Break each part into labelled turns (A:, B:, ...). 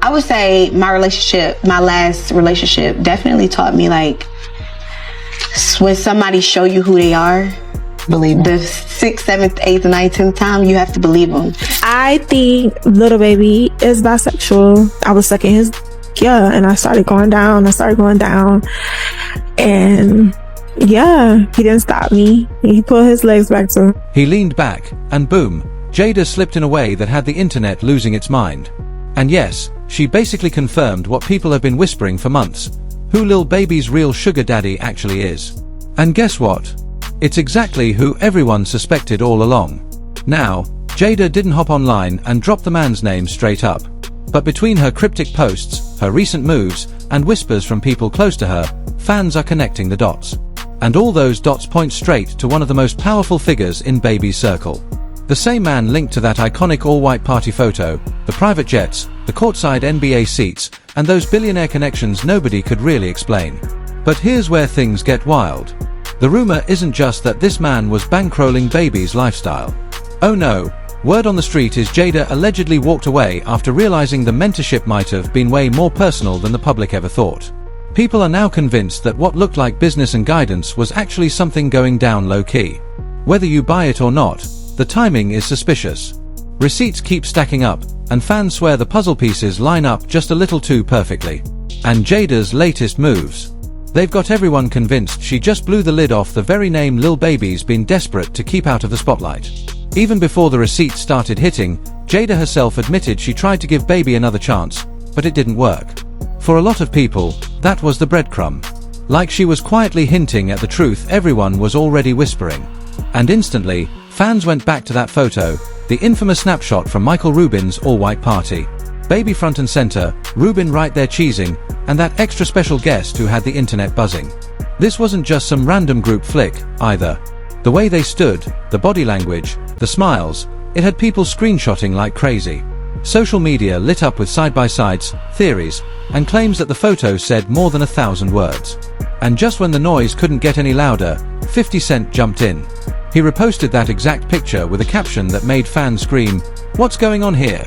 A: I would say my last relationship definitely taught me, like, when somebody show you who they are,
B: believe
A: the 6th, 7th, 8th, 9th, 10th time, you have to believe them.
C: I think Lil Baby is bisexual. I was sucking his, and I started going down. And yeah, he didn't stop me. He put his legs back to him.
D: He leaned back, and boom, Jayda slipped in a way that had the internet losing its mind. And yes, she basically confirmed what people have been whispering for months: who Lil Baby's real sugar daddy actually is. And guess what? It's exactly who everyone suspected all along. Now, Jayda didn't hop online and drop the man's name straight up. But between her cryptic posts, her recent moves, and whispers from people close to her, fans are connecting the dots. And all those dots point straight to one of the most powerful figures in Baby's circle. The same man linked to that iconic all-white party photo, the private jets, the courtside NBA seats, and those billionaire connections nobody could really explain. But here's where things get wild. The rumor isn't just that this man was bankrolling Baby's lifestyle. Oh no, word on the street is Jayda allegedly walked away after realizing the mentorship might have been way more personal than the public ever thought. People are now convinced that what looked like business and guidance was actually something going down low-key. Whether you buy it or not, the timing is suspicious. Receipts keep stacking up, and fans swear the puzzle pieces line up just a little too perfectly. And Jayda's latest moves. They've got everyone convinced she just blew the lid off the very name Lil Baby's been desperate to keep out of the spotlight. Even before the receipts started hitting, Jayda herself admitted she tried to give Baby another chance, but it didn't work. For a lot of people, that was the breadcrumb. Like she was quietly hinting at the truth everyone was already whispering. And instantly, fans went back to that photo, the infamous snapshot from Michael Rubin's all-white party. Baby front and center, Rubin right there cheesing, and that extra special guest who had the internet buzzing. This wasn't just some random group flick, either. The way they stood, the body language, the smiles, it had people screenshotting like crazy. Social media lit up with side-by-sides, theories, and claims that the photo said more than 1,000 words. And just when the noise couldn't get any louder, 50 Cent jumped in. He reposted that exact picture with a caption that made fans scream, "What's going on here?"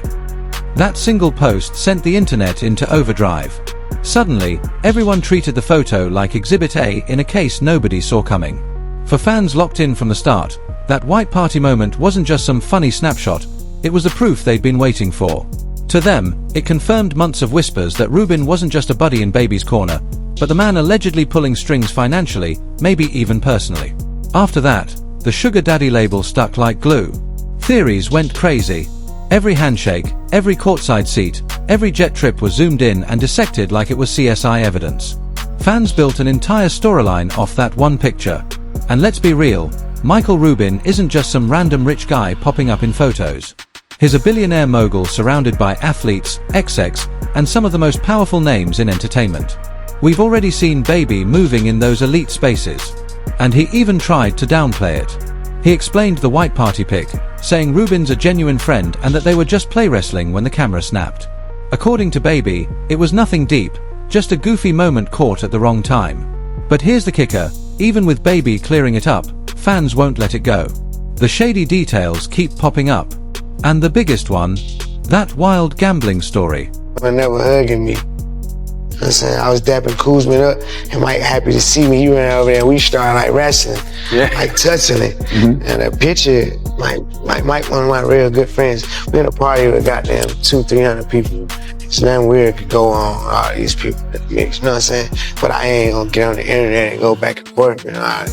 D: That single post sent the internet into overdrive. Suddenly, everyone treated the photo like Exhibit A in a case nobody saw coming. For fans locked in from the start, that white party moment wasn't just some funny snapshot, it was the proof they'd been waiting for. To them, it confirmed months of whispers that Rubin wasn't just a buddy in Baby's corner, but the man allegedly pulling strings financially, maybe even personally. After that, the sugar daddy label stuck like glue. Theories went crazy. Every handshake, every courtside seat, every jet trip was zoomed in and dissected like it was CSI evidence. Fans built an entire storyline off that one picture. And let's be real, Michael Rubin isn't just some random rich guy popping up in photos. He's a billionaire mogul surrounded by athletes, execs, and some of the most powerful names in entertainment. We've already seen Baby moving in those elite spaces. And he even tried to downplay it. He explained the white party pic, saying Rubin's a genuine friend and that they were just play wrestling when the camera snapped. According to Baby, it was nothing deep, just a goofy moment caught at the wrong time. But here's the kicker, even with Baby clearing it up, fans won't let it go. The shady details keep popping up. And the biggest one, that wild gambling story.
E: I never hugging me. You know what I'm saying? I was dapping Kuzman up, and Mike happy to see me. He ran over there, we started like wrestling, like touching it. And a picture, Mike, one of my real good friends, we in a party with goddamn 200-300 people. It's nothing weird could go on, all these people that mix, you know what I'm saying? But I ain't gonna get on the internet and go back and forth, you know,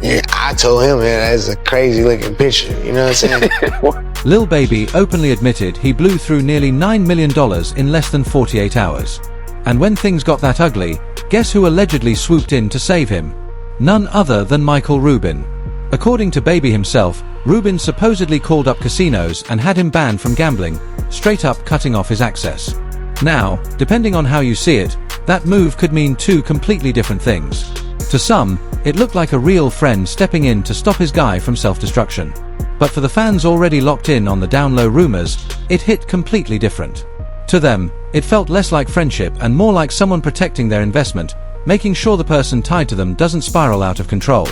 E: yeah, I told him, man, that's a crazy looking picture, you know what I'm saying?
D: Lil Baby openly admitted he blew through nearly $9 million in less than 48 hours. And when things got that ugly, guess who allegedly swooped in to save him? None other than Michael Rubin. According to Baby himself, Rubin supposedly called up casinos and had him banned from gambling, straight up cutting off his access. Now, depending on how you see it, that move could mean two completely different things. To some, it looked like a real friend stepping in to stop his guy from self-destruction. But for the fans already locked in on the down-low rumors, it hit completely different. To them, it felt less like friendship and more like someone protecting their investment, making sure the person tied to them doesn't spiral out of control.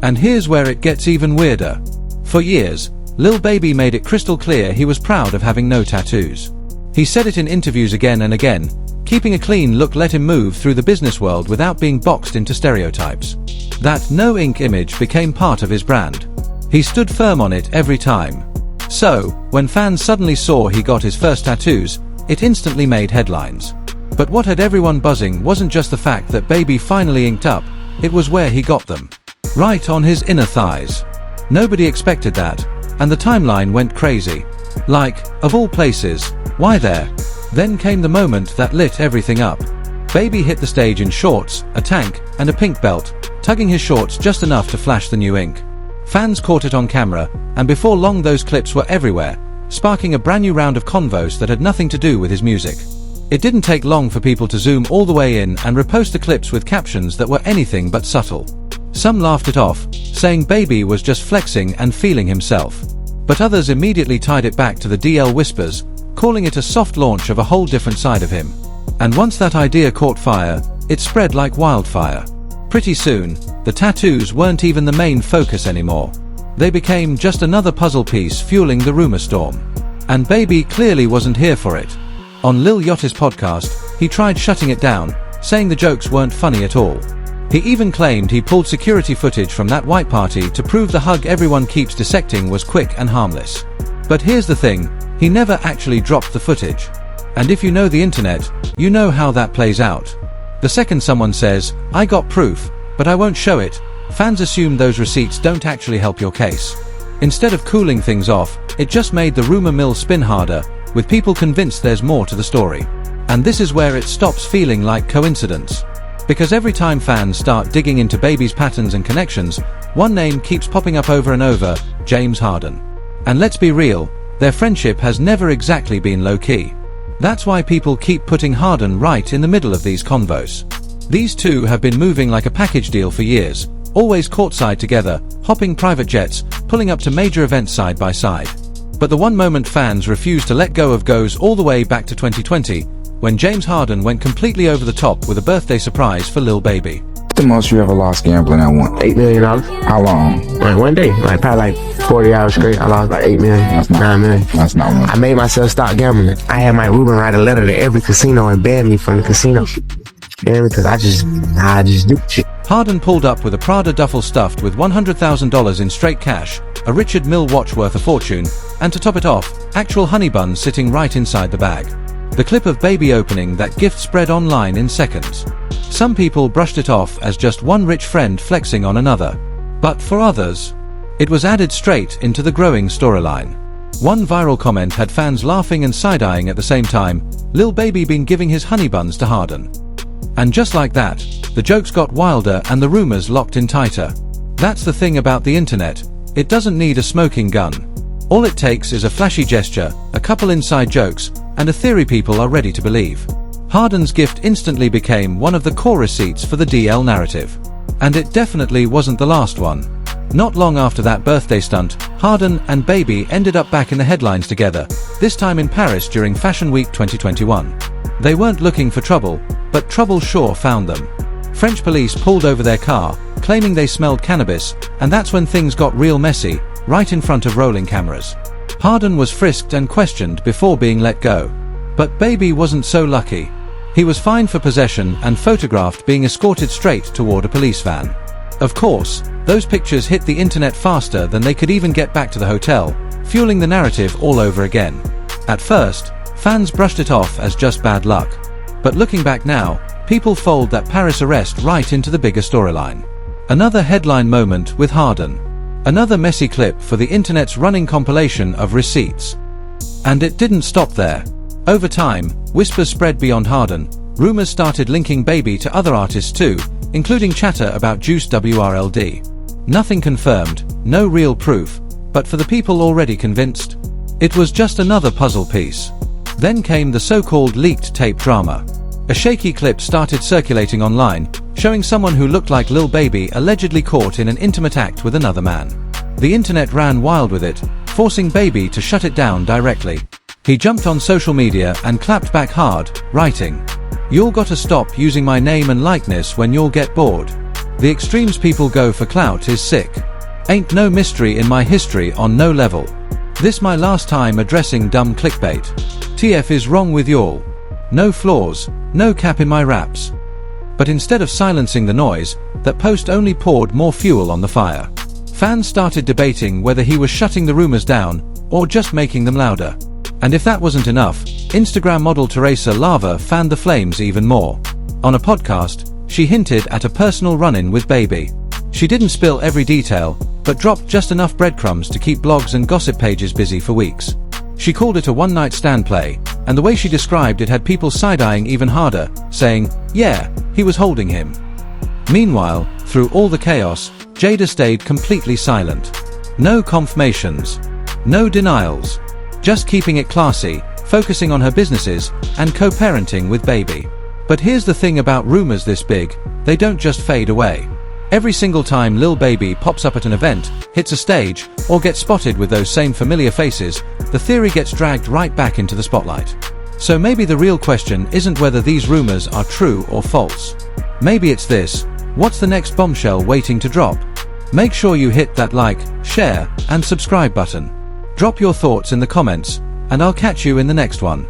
D: And here's where it gets even weirder. For years, Lil Baby made it crystal clear he was proud of having no tattoos. He said it in interviews again and again, keeping a clean look let him move through the business world without being boxed into stereotypes. That no ink image became part of his brand. He stood firm on it every time. So, when fans suddenly saw he got his first tattoos, it instantly made headlines. But what had everyone buzzing wasn't just the fact that Baby finally inked up, it was where he got them. Right on his inner thighs. Nobody expected that, and the timeline went crazy. Like, of all places, why there? Then came the moment that lit everything up. Baby hit the stage in shorts, a tank, and a pink belt, tugging his shorts just enough to flash the new ink. Fans caught it on camera, and before long those clips were everywhere, sparking a brand new round of convos that had nothing to do with his music. It didn't take long for people to zoom all the way in and repost the clips with captions that were anything but subtle. Some laughed it off, saying Baby was just flexing and feeling himself. But others immediately tied it back to the DL whispers, calling it a soft launch of a whole different side of him. And once that idea caught fire, it spread like wildfire. Pretty soon, the tattoos weren't even the main focus anymore. They became just another puzzle piece fueling the rumor storm. And Baby clearly wasn't here for it. On Lil Yachty's podcast, he tried shutting it down, saying the jokes weren't funny at all. He even claimed he pulled security footage from that white party to prove the hug everyone keeps dissecting was quick and harmless. But here's the thing, he never actually dropped the footage. And if you know the internet, you know how that plays out. The second someone says, "I got proof, but I won't show it," fans assume those receipts don't actually help your case. Instead of cooling things off, it just made the rumor mill spin harder, with people convinced there's more to the story. And this is where it stops feeling like coincidence. Because every time fans start digging into Baby's patterns and connections, one name keeps popping up over and over, James Harden. And let's be real, their friendship has never exactly been low-key. That's why people keep putting Harden right in the middle of these convos. These two have been moving like a package deal for years, always courtside together, hopping private jets, pulling up to major events side by side. But the one moment fans refuse to let go of goes all the way back to 2020, when James Harden went completely over the top with a birthday surprise for Lil Baby.
B: The most you ever lost gambling at once?
F: $8 million.
B: How long?
F: Like one day, like probably like 40 hours straight. I lost like 8 million,
B: That's not
F: 9 million.
B: That's not one.
F: I made myself stop gambling. I had my Ruben write a letter to every casino and ban me from the casino. Yeah, because I just do shit.
D: Harden pulled up with a Prada duffel stuffed with $100,000 in straight cash, a Richard Mille watch worth a fortune, and to top it off, actual honey buns sitting right inside the bag. The clip of Baby opening that gift spread online in seconds. Some people brushed it off as just one rich friend flexing on another. But for others, it was added straight into the growing storyline. One viral comment had fans laughing and side-eyeing at the same time, Lil Baby been giving his honey buns to Harden. And just like that, the jokes got wilder and the rumors locked in tighter. That's the thing about the internet, it doesn't need a smoking gun. All it takes is a flashy gesture, a couple inside jokes, and a theory people are ready to believe. Harden's gift instantly became one of the core receipts for the DL narrative. And it definitely wasn't the last one. Not long after that birthday stunt, Harden and Baby ended up back in the headlines together, this time in Paris during Fashion Week 2021. They weren't looking for trouble, but trouble sure found them. French police pulled over their car, claiming they smelled cannabis, and that's when things got real messy, right in front of rolling cameras. Harden was frisked and questioned before being let go. But Baby wasn't so lucky. He was fined for possession and photographed being escorted straight toward a police van. Of course, those pictures hit the internet faster than they could even get back to the hotel, fueling the narrative all over again. At first, fans brushed it off as just bad luck. But looking back now, people fold that Paris arrest right into the bigger storyline. Another headline moment with Harden. Another messy clip for the internet's running compilation of receipts. And it didn't stop there. Over time, whispers spread beyond Harden. Rumors started linking Baby to other artists too, including chatter about Juice WRLD. Nothing confirmed, no real proof, but for the people already convinced, it was just another puzzle piece. Then came the so-called leaked tape drama. A shaky clip started circulating online, showing someone who looked like Lil Baby allegedly caught in an intimate act with another man. The internet ran wild with it, forcing Baby to shut it down directly. He jumped on social media and clapped back hard, writing, "You'll gotta stop using my name and likeness when you'll get bored. The extremes people go for clout is sick. Ain't no mystery in my history on no level. This my last time addressing dumb clickbait. TF is wrong with y'all. No flaws, no cap in my raps. But instead of silencing the noise, that post only poured more fuel on the fire. Fans started debating whether he was shutting the rumors down, or just making them louder. And if that wasn't enough, Instagram model Teresa Lava fanned the flames even more. On a podcast, she hinted at a personal run-in with Baby. She didn't spill every detail, but dropped just enough breadcrumbs to keep blogs and gossip pages busy for weeks. She called it a one-night stand play, and the way she described it had people side-eyeing even harder, saying, "Yeah, he was holding him." Meanwhile, through all the chaos, Jayda stayed completely silent. No confirmations. No denials. Just keeping it classy, focusing on her businesses, and co-parenting with Baby. But here's the thing about rumors this big, they don't just fade away. Every single time Lil Baby pops up at an event, hits a stage, or gets spotted with those same familiar faces, the theory gets dragged right back into the spotlight. So maybe the real question isn't whether these rumors are true or false. Maybe it's this: what's the next bombshell waiting to drop? Make sure you hit that like, share, and subscribe button. Drop your thoughts in the comments, and I'll catch you in the next one.